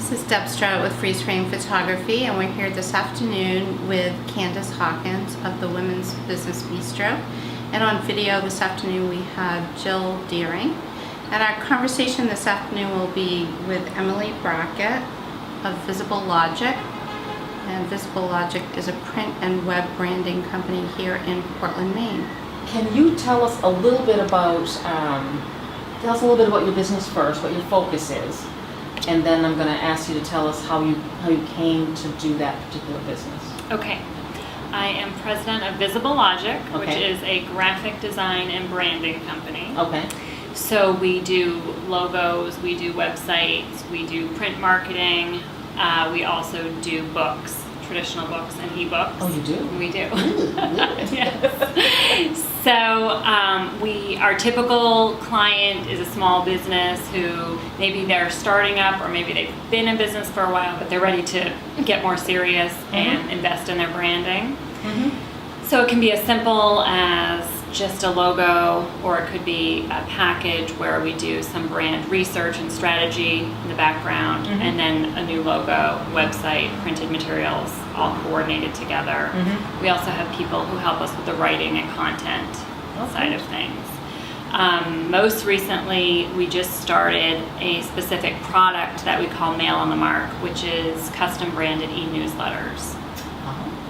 This is Deb Strout with Freeze Frame Photography, and we're here this afternoon with Candace Hawkins of the Women's Business Bistro. And on video this afternoon we have Jill Deering. And our conversation this afternoon will be with Emily Brackett of Visible Logic. And Visible Logic is a print and web branding company here in Portland, Maine. Can you tell us a little bit about your business first, what your focus is, and then I'm going to ask you to tell us how you came to do that particular business. Okay. I am president of Visible Logic, which is a graphic design and branding company. Okay. So we do logos, we do websites, we do print marketing, we also do books, traditional books and ebooks. Oh, you do? We do. Yes. So our typical client is a small business who maybe they're starting up, or maybe they've been in business for a while, but they're ready to get more serious and invest in their branding. So it can be as simple as just a logo, or it could be a package where we do some brand research and strategy in the background, and then a new logo, website, printed materials, all coordinated together. We also have people who help us with the writing and content side of things. Most recently, we just started a specific product that we call Mail on the Mark, which is custom branded e-newsletters.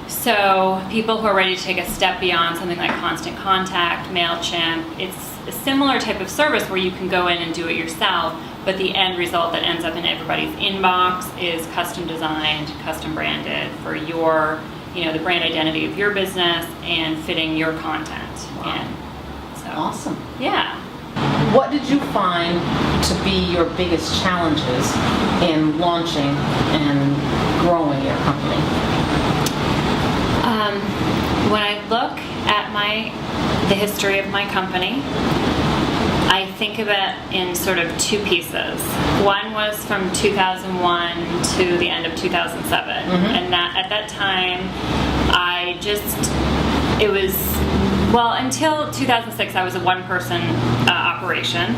So people who are ready to take a step beyond something like Constant Contact, MailChimp, it's a similar type of service where you can go in and do it yourself, but the end result that ends up in everybody's inbox is custom designed, custom branded for your, the brand identity of your business and fitting your content in. So, awesome. Yeah. What did you find to be your biggest challenges in launching and growing your company? When I look at the history of my company, I think of it in sort of two pieces. One was from 2001 to the end of 2007, and at that time, until 2006, I was a one-person operation,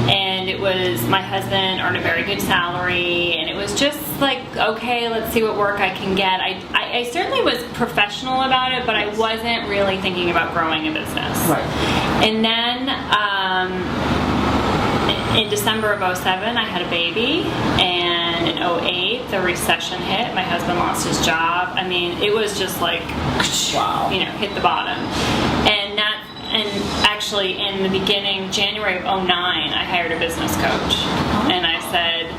and it was my husband earned a very good salary, and it was just like, okay, let's see what work I can get. I certainly was professional about it, but I wasn't really thinking about growing a business. Right. And then in December of 2007, I had a baby, and in 2008, the recession hit. My husband lost his job. I mean, it was just like, wow, hit the bottom. And actually, in the beginning, January of 2009, I hired a business coach, and I said,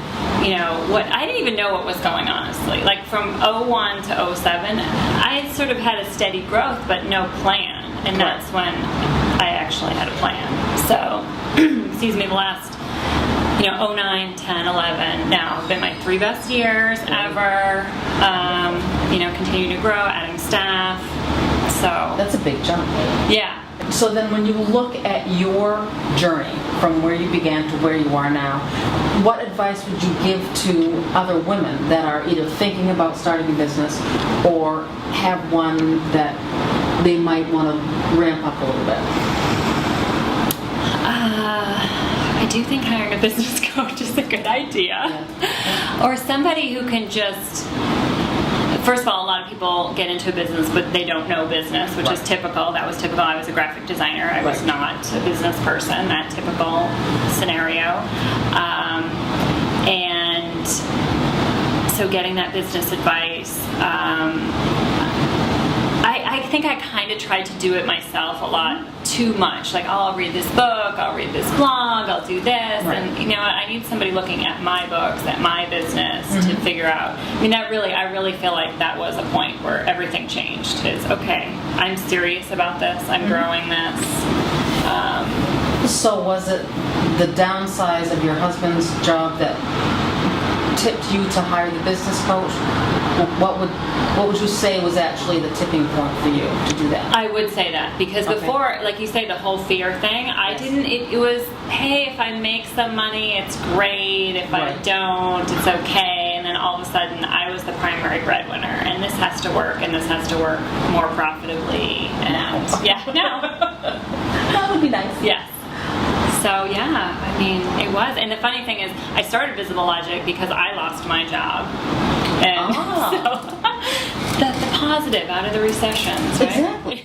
I didn't even know what was going on, honestly. Like from 2001 to 2007, I had sort of had a steady growth, but no plan, and that's when I actually had a plan. So, excuse me, the last 09, 10, 11, now have been my 3 best years ever. Continue to grow, adding staff. So that's a big jump. Yeah. So then when you look at your journey from where you began to where you are now, what advice would you give to other women that are either thinking about starting a business or have one that they might want to ramp up a little bit? I do think hiring a business coach is a good idea. Or somebody who can just... First of all, a lot of people get into a business, but they don't know business, which is typical. That was typical. I was a graphic designer. I was not a business person, that typical scenario. And so getting that business advice, I think I kind of tried to do it myself a lot too much. Like, I'll read this book, I'll read this blog, I'll do this. And I need somebody looking at my books, at my business to figure out. I really feel like that was a point where everything changed. Is, okay, I'm serious about this, I'm growing this. So was it the downsize of your husband's job that tipped you to hire the business coach? What would you say was actually the tipping point for you to do that? I would say that, because before, like you say, the whole fear thing, it was, hey, if I make some money, it's great. If I don't, it's okay. And then all of a sudden, I was the primary breadwinner, and this has to work, and this has to work more profitably. And that would be nice. Yes. So yeah, I mean, it was. And the funny thing is, I started Visible Logic because I lost my job. And so, the positive out of the recessions, right? Exactly.